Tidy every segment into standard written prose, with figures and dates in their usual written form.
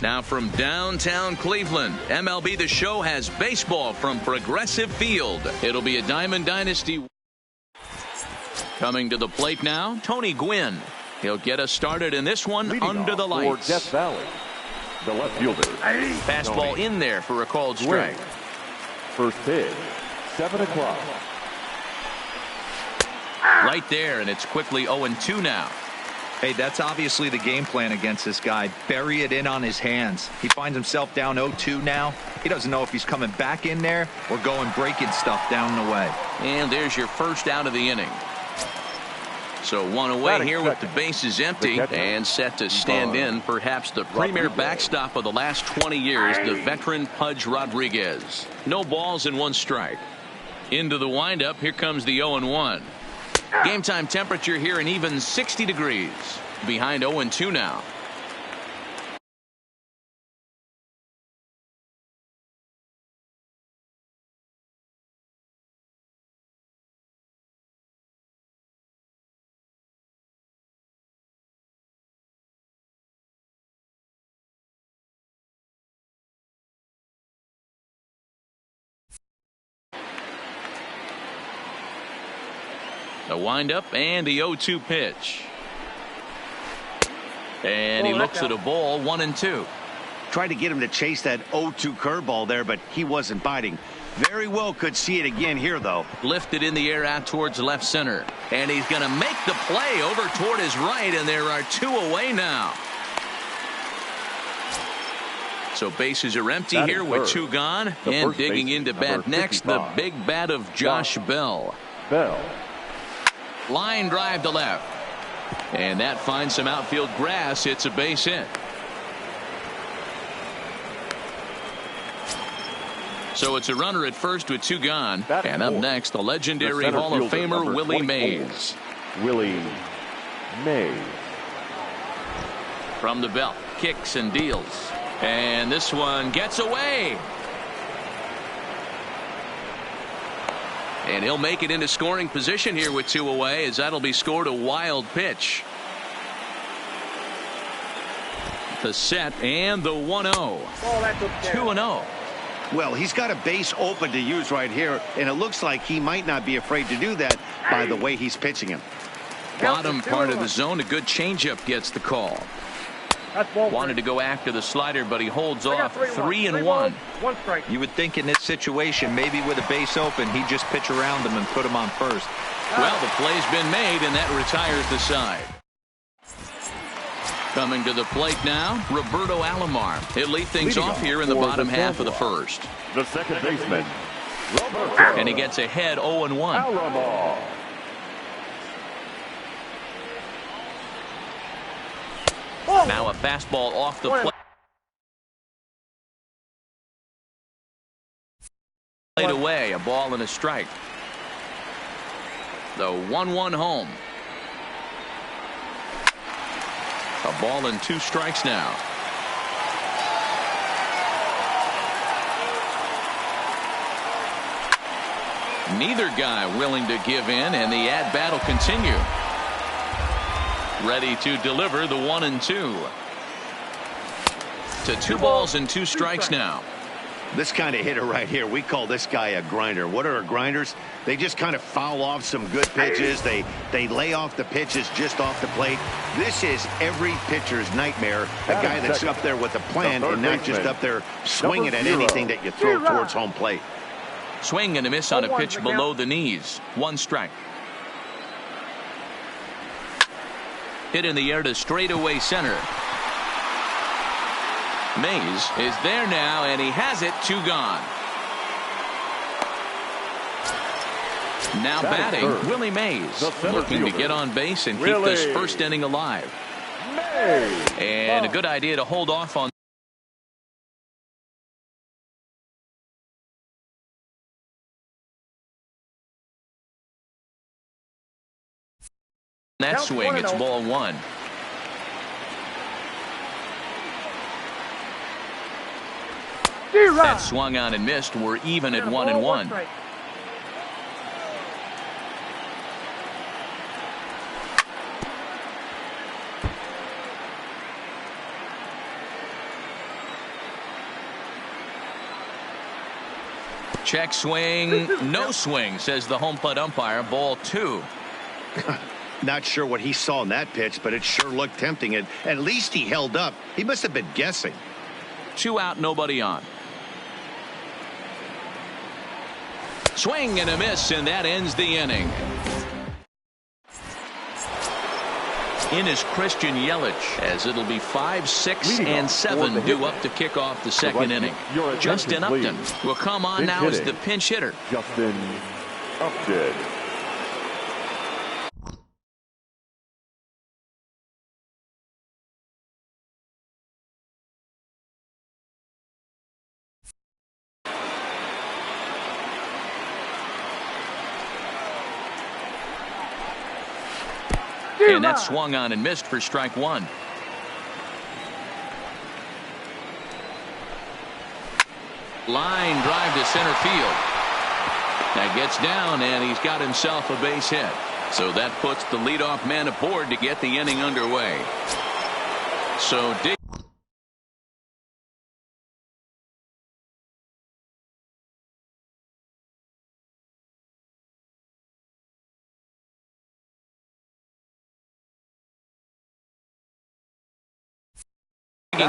Now from downtown Cleveland, MLB The Show has baseball from Progressive Field. It'll be a Diamond Dynasty. Coming to the plate now, Tony Gwynn. He'll get us started in this one. Leading under the lights. For Death Valley, the left fielder. Fastball in there for a called strike. First pitch, 7 o'clock. Right there, and it's quickly 0-2 now. Hey, that's obviously the game plan against this guy. Bury it in on his hands. He finds himself down 0-2 now. He doesn't know if he's coming back in there or going breaking stuff down the way. And there's your first out of the inning. So one away here with the bases empty and set to stand in perhaps the premier backstop of the last 20 years, the veteran Pudge Rodriguez. No balls and 1 strike. Into the windup, here comes the 0-1. Game time temperature here an even 60 degrees. Behind 0-2 now. The windup and the 0-2 pitch. And he looks at a ball, 1-2. Tried to get him to chase that 0-2 curveball there, but he wasn't biting. Very well could see it again here, though. Lifted in the air out towards left center. And he's going to make the play over toward his right, and there are 2 away now. So bases are empty here with 2 gone. And digging into bat next, the big bat of Josh Bell. Line drive to left. And that finds some outfield grass. It's a base hit. So it's a runner at first with 2 gone. And up next, the legendary Hall of Famer Willie Mays. Willie Mays. From the belt, kicks and deals. And this one gets away. And he'll make it into scoring position here with 2 away, as that'll be scored a wild pitch. The set and the 1-0. 2-0. Well, he's got a base open to use right here, and it looks like he might not be afraid to do that by the way he's pitching him. Bottom part of the zone, a good changeup gets the call. Wanted to go after the slider, but he holds off. 3-1. You would think in this situation, maybe with a base open, he'd just pitch around him and put him on first. Well, the play's been made, and that retires the side. Coming to the plate now, Roberto Alomar. He'll lead things off here in the bottom half of the first. The second baseman, and he gets ahead 0-1. Alomar. Now a fastball off the plate. Played away, a ball and a strike. The 1-1 home. A ball and 2 strikes now. Neither guy willing to give in, and the at-bat will continue. Ready to deliver the 1-2. To 2 balls and 2 strikes now. This kind of hitter right here, we call this guy a grinder. What are grinders? They just kind of foul off some good pitches. They lay off the pitches just off the plate. This is every pitcher's nightmare. A guy that's up there with a plan and not just up there swinging at anything that you throw towards home plate. Swing and a miss on a pitch below the knees. 1 strike. Hit in the air to straightaway center. Mays is there now, and he has it. 2 gone. Now batting, Willie Mays, looking to get on base and keep this first inning alive. And a good idea to hold off on that swing. It's ball 1. That swung on and missed. We're even at 1-1. Check swing, no swing, says the home plate umpire. Ball 2. Not sure what he saw in that pitch, but it sure looked tempting. And at least he held up. He must have been guessing. 2 out, nobody on. Swing and a miss, and that ends the inning. In is Christian Yelich, as it'll be 5, 6, and 7 due up to kick off the second inning. Justin Upton will come on now as the pinch hitter. Justin Upton. And that swung on and missed for strike 1. Line drive to center field. That gets down, and he's got himself a base hit. So that puts the leadoff man aboard to get the inning underway. So digging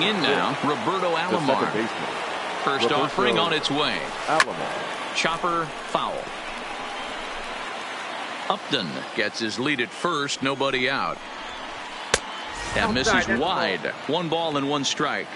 in now, Roberto Alomar. First offering on its way. Chopper foul. Upton gets his lead at first, nobody out. That misses wide. 1 ball and 1 strike.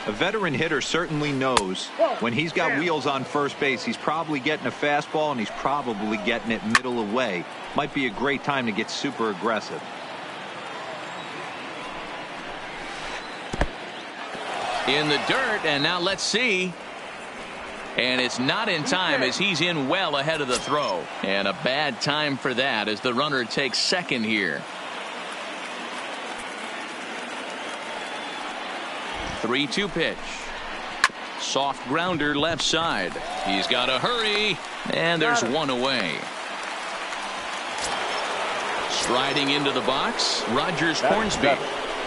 A veteran hitter certainly knows when he's got wheels on first base, he's probably getting a fastball and he's probably getting it middle away. Might be a great time to get super aggressive. In the dirt, and now let's see. And it's not in time, as he's in well ahead of the throw. And a bad time for that, as the runner takes second here. 3-2 pitch. Soft grounder left side. He's got to hurry, and there's 1 away. Striding into the box, Rogers Hornsby.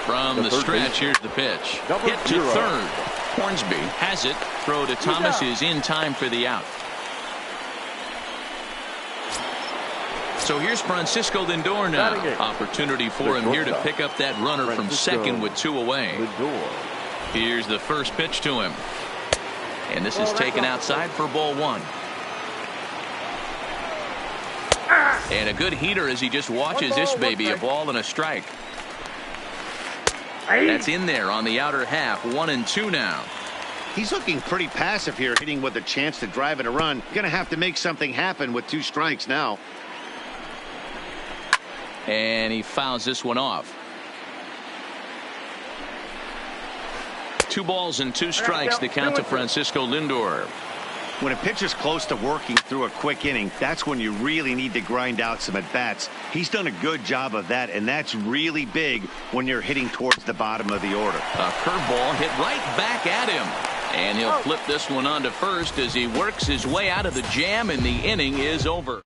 From the stretch, here's the pitch. Hit to third. Hornsby has it. Throw to Thomas is in time for the out. So here's Francisco Lindor now. Opportunity for him here to pick up that runner from second with 2 away. Here's the first pitch to him. And this is taken outside for ball 1. And a good heater as he just watches this baby. A ball and a strike. That's in there on the outer half. 1-2 now. He's looking pretty passive here, hitting with a chance to drive in a run. Going to have to make something happen with 2 strikes now. And he fouls this one off. 2 balls and 2 strikes, the count to Francisco Lindor. When a pitcher's close to working through a quick inning, that's when you really need to grind out some at-bats. He's done a good job of that, and that's really big when you're hitting towards the bottom of the order. A curveball hit right back at him. And he'll flip this one on to first as he works his way out of the jam, and the inning is over.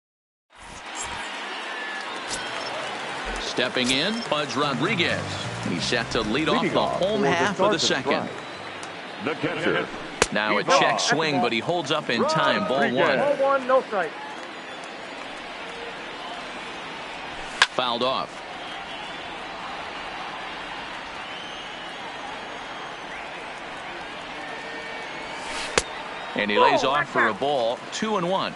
Stepping in, Pudge Rodriguez. He's set to lead off the home half of the second. The catcher. Now a check swing, but he holds up in time. Ball 1. Ball 1, no strike. Fouled off. And he lays off for a ball. 2-1.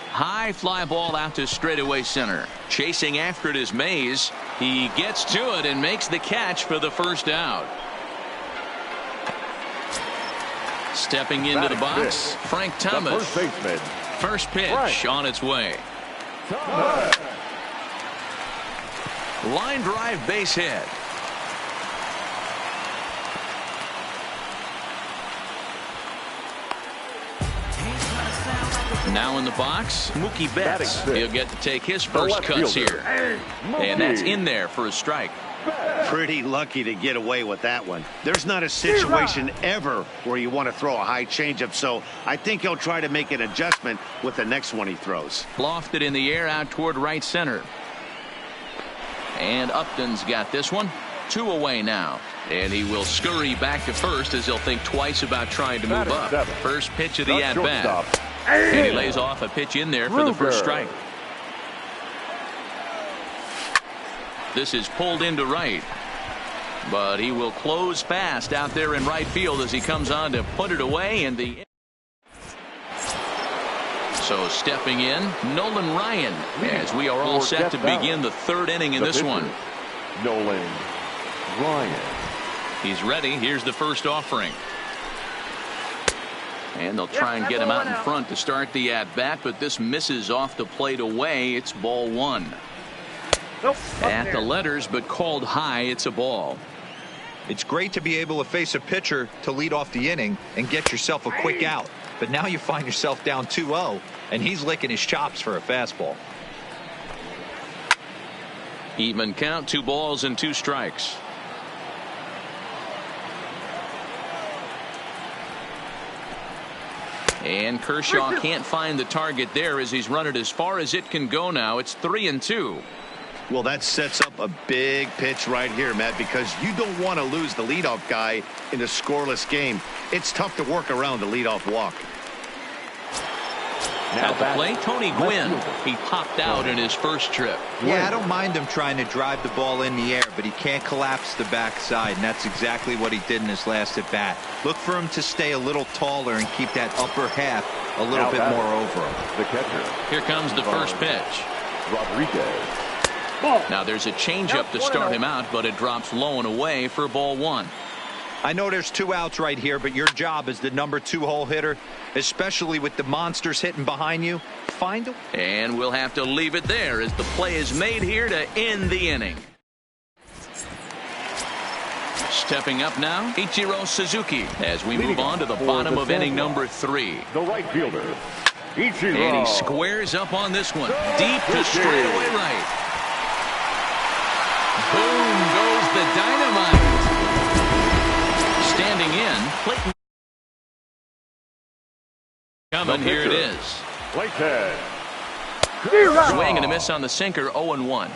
High fly ball out to straightaway center. Chasing after it is Mays. He gets to it and makes the catch for the first out. Stepping into the box, Frank Thomas. First pitch on its way. Line drive base hit. Now in the box, Mookie Betts. He'll get to take his first cuts here. And that's in there for a strike. Pretty lucky to get away with that one. There's not a situation ever where you want to throw a high changeup, so I think he'll try to make an adjustment with the next one he throws. Lofted in the air out toward right center. And Upton's got this one. 2 away now. And he will scurry back to first as he'll think twice about trying to move up. First pitch of the at-bat. And he lays off a pitch in there for the first strike. This is pulled into right. But he will close fast out there in right field as he comes on to put it away. So stepping in, Nolan Ryan, as we are all set to begin the 3rd inning in this one. Nolan Ryan. He's ready. Here's the first offering. And they'll try and get him out in front to start the at-bat, but this misses off the plate away. It's ball 1. At the letters, but called high. It's a ball. It's great to be able to face a pitcher to lead off the inning and get yourself a quick out. But now you find yourself down 2-0, and he's licking his chops for a fastball. Even count, 2 balls and 2 strikes. And Kershaw can't find the target there as he's run it as far as it can go now. It's 3-2. Well, that sets up a big pitch right here, Matt, because you don't want to lose the leadoff guy in a scoreless game. It's tough to work around the leadoff walk. Now at the plate, Tony Gwynn. He popped out in his first trip. Yeah, I don't mind him trying to drive the ball in the air, but he can't collapse the backside, and that's exactly what he did in his last at bat. Look for him to stay a little taller and keep that upper half a little bit more over him. The catcher. Here comes the first pitch. Rodriguez. Now there's a changeup to start him out, but it drops low and away for ball 1. I know there's 2 outs right here, but your job as the number 2 hole hitter, especially with the monsters hitting behind you, find them. And we'll have to leave it there as the play is made here to end the inning. Stepping up now, Ichiro Suzuki as we move on to the bottom of inning number 3. The right fielder, Ichiro. And he squares up on this one, deep to straightaway right. Boom goes the dynamite. Standing in, Clayton. Coming, here it is. Clayton. Swing and a miss on the sinker, 0-1.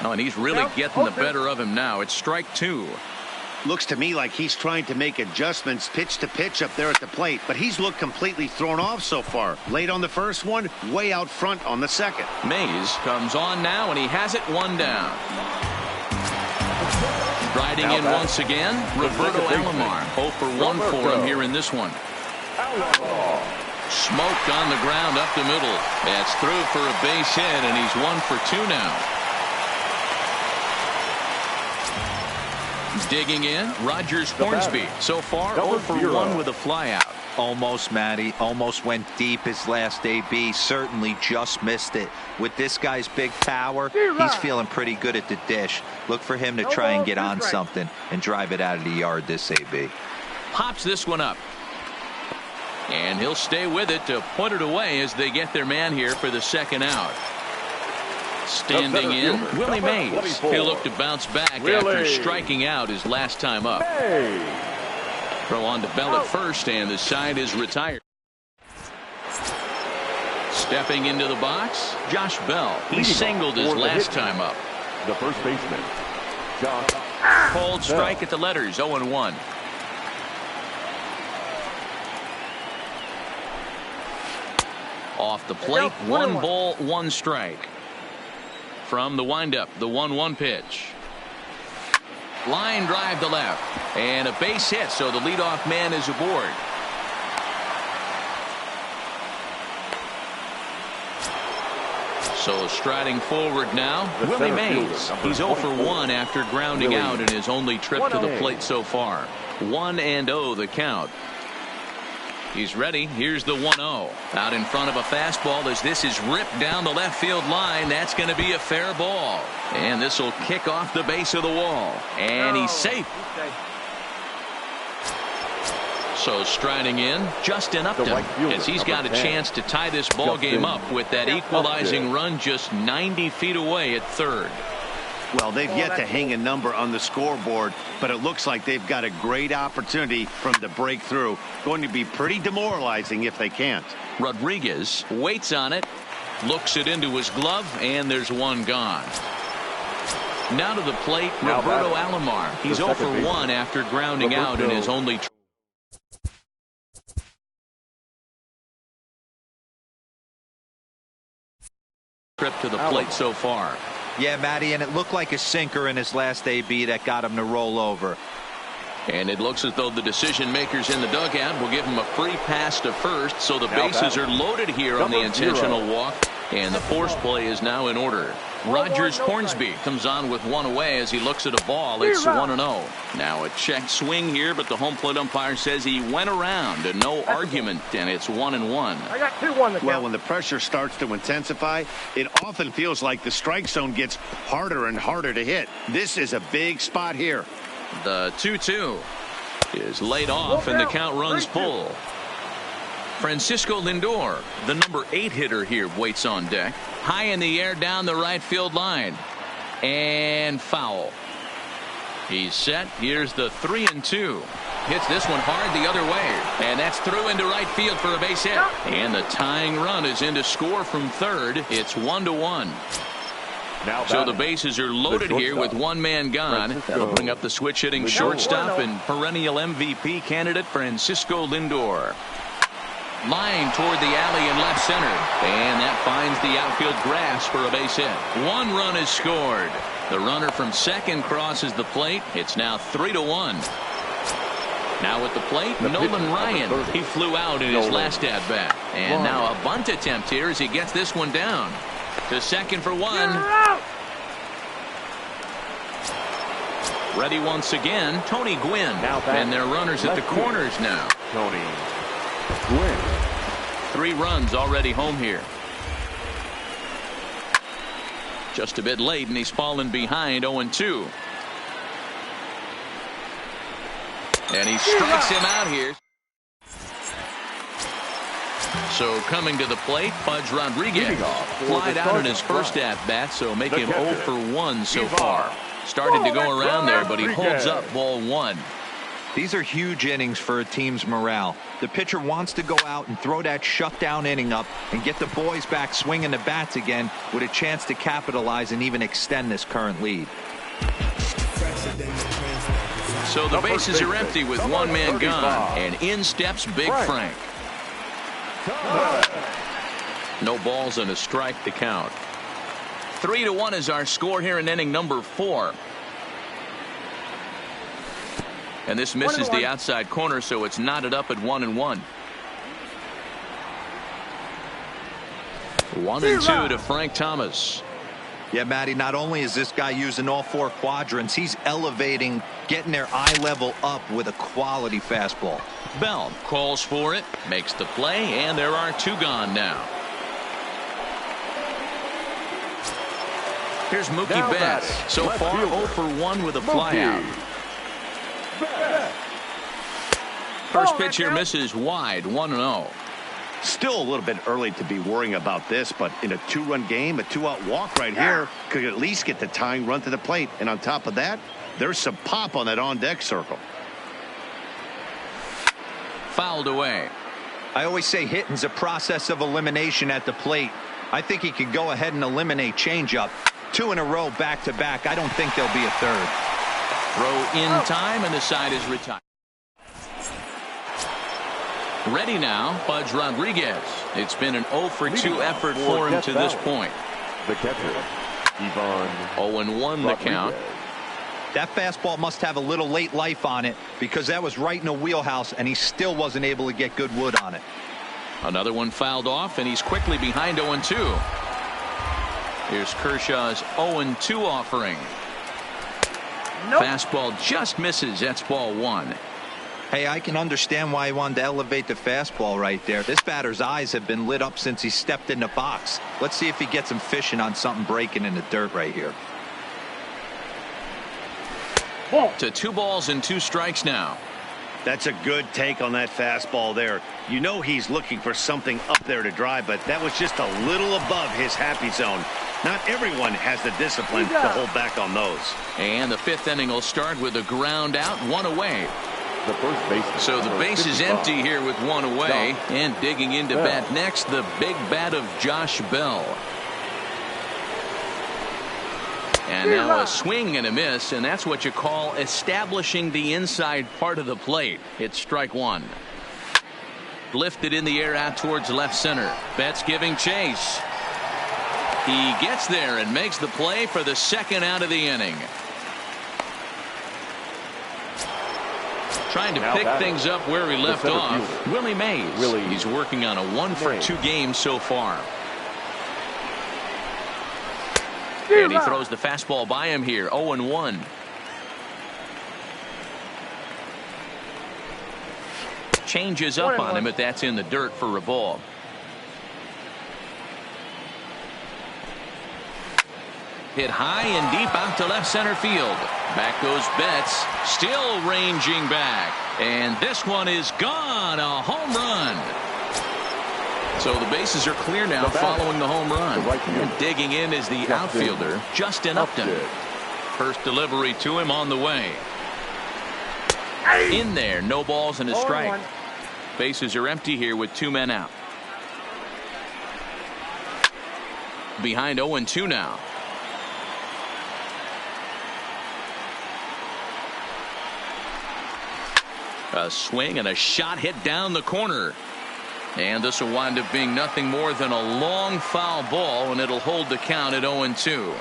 Oh, and he's really getting the better of him now. It's strike 2. Looks to me like he's trying to make adjustments pitch to pitch up there at the plate, but he's looked completely thrown off so far. Late on the first one, way out front on the second. Mays comes on now, and he has it 1 down. Striding in once again, Roberto Alomar. 0 for 1 for him here in this one. Smoked on the ground up the middle. That's through for a base hit, and he's 1 for 2 now. Digging in, Rogers Hornsby. So far, 0 for 1 with a flyout. Almost, Matty. Almost went deep his last AB. Certainly just missed it. With this guy's big power, he's feeling pretty good at the dish. Look for him to try and get on something and drive it out of the yard this AB. Pops this one up. And he'll stay with it to put it away as they get their man here for the second out. Standing in, Willie Mays. He'll look to bounce back after striking out his last time up. Throw on to Bell at first, and the side is retired. Stepping into the box, Josh Bell. He singled his last time up. The first baseman, Josh. Cold strike at the letters, 0-1. Off the plate, 1 ball, 1 strike. From the windup, the 1-1 pitch. Line drive to left. And a base hit, so the leadoff man is aboard. So striding forward now, Willie Mays. He's 0 for 1 after grounding out in his only trip to the plate so far. 1-0 the count. He's ready. Here's the 1-0. Out in front of a fastball as this is ripped down the left field line. That's going to be a fair ball. And this will kick off the base of the wall. And he's safe. So striding in, Justin Upton, as he's got a chance to tie this ball game up with that equalizing run just 90 feet away at third. Well, they've yet to hang a number on the scoreboard, but it looks like they've got a great opportunity from the breakthrough. Going to be pretty demoralizing if they can't. Rodriguez waits on it. Looks it into his glove, and there's one gone. Now to the plate, Roberto Alomar. He's 0 for 1 after grounding out in his only trip to the plate so far. Yeah, Matty, and it looked like a sinker in his last AB that got him to roll over. And it looks as though the decision makers in the dugout will give him a free pass to first, so the bases are loaded here on the intentional walk, and the force play is now in order. Rogers Hornsby comes on with one away as he looks at a ball. It's 1-0. Now a check swing here, but the home plate umpire says he went around and no argument, and it's 1-1. I got 2-1. Well, when the pressure starts to intensify, it often feels like the strike zone gets harder and harder to hit. This is a big spot here. The 2-2 is laid off, and the count runs full. Francisco Lindor, the number 8 hitter here, waits on deck. High in the air down the right field line. And foul. He's set. Here's the 3-2. Hits this one hard the other way. And that's through into right field for a base hit. And the tying run is in to score from third. It's 1-1. So the bases are loaded here with one man gone. That'll bring up the switch hitting shortstop and perennial MVP candidate Francisco Lindor. Line toward the alley in left center, and that finds the outfield grass for a base hit. One run is scored. The runner from second crosses the plate. It's now 3-1. Now at the plate, Nolan Ryan. He flew out in his last at bat, and now a bunt attempt here as he gets this one down to second for one. Ready once again, Tony Gwynn, and their runners at the corners now. Tony Gwynn. 3 runs already home here. Just a bit late, and he's fallen behind 0-2. And he strikes him out here. So coming to the plate, Pudge Rodriguez flied out in his first at-bat, so make him 0 for 1 so far. Started to go around there, but he holds up ball 1. These are huge innings for a team's morale. The pitcher wants to go out and throw that shutdown inning up and get the boys back swinging the bats again with a chance to capitalize and even extend this current lead. So the bases are empty with one man gone, and in steps Big Frank. No balls and a strike to count. 3-1 is our score here in inning number 4. And this misses the outside corner, so it's knotted up at 1-1. 1-2 to Frank Thomas. Yeah, Matty, not only is this guy using all 4 quadrants, he's elevating, getting their eye level up with a quality fastball. Bell calls for it, makes the play, and there are 2 gone now. Here's Mookie Betts. So far 0 for 1 with a flyout. First pitch here misses wide, 1-0. Still a little bit early to be worrying about this, but in a 2-run game, a 2-out walk right here could at least get the tying run to the plate. And on top of that, there's some pop on that on-deck circle. Fouled away. I always say hitting's a process of elimination at the plate. I think he could go ahead and eliminate changeup. 2 in a row back-to-back. I don't think there'll be a third. Throw in time, and the side is retired. Ready now, Pudge Rodriguez. It's been an 0 for 2 effort for him to this point. The catcher, Ivan 0-1 the count. That fastball must have a little late life on it because that was right in the wheelhouse, and he still wasn't able to get good wood on it. Another one fouled off, and he's quickly behind 0-2. Here's Kershaw's 0-2 offering. Fastball just misses. That's ball 1. Hey, I can understand why he wanted to elevate the fastball right there. This batter's eyes have been lit up since he stepped in the box. Let's see if he gets him fishing on something breaking in the dirt right here. To 2 balls and 2 strikes now. That's a good take on that fastball there. You know he's looking for something up there to drive, but that was just a little above his happy zone. Not everyone has the discipline to hold back on those. And the 5th inning will start with a ground out, 1 away. the first baseman. So the base is empty here with one away. And digging into bat next, the big bat of Josh Bell. And now a swing and a miss, and that's what you call establishing the inside part of the plate. It's strike one. Lifted in the air out towards left center. Betts giving chase. He gets there and makes the play for the second out of the inning. Trying to pick things up where he left off. Willie Mays. He's working on a 1-for-2 game so far. And he throws the fastball by him here. 0-1. Changes up on him, but that's in the dirt for a ball. Hit high and deep out to left center field. Back goes Betts, still ranging back. And this one is gone. A home run. So the bases are clear now following the home run. And digging in is the outfielder, Justin Upton. First delivery to him on the way. In there, no balls and a strike. Bases are empty here with 2 men out. Behind 0-2 now. A swing and a shot hit down the corner. And this will wind up being nothing more than a long foul ball, and it'll hold the count at 0-2.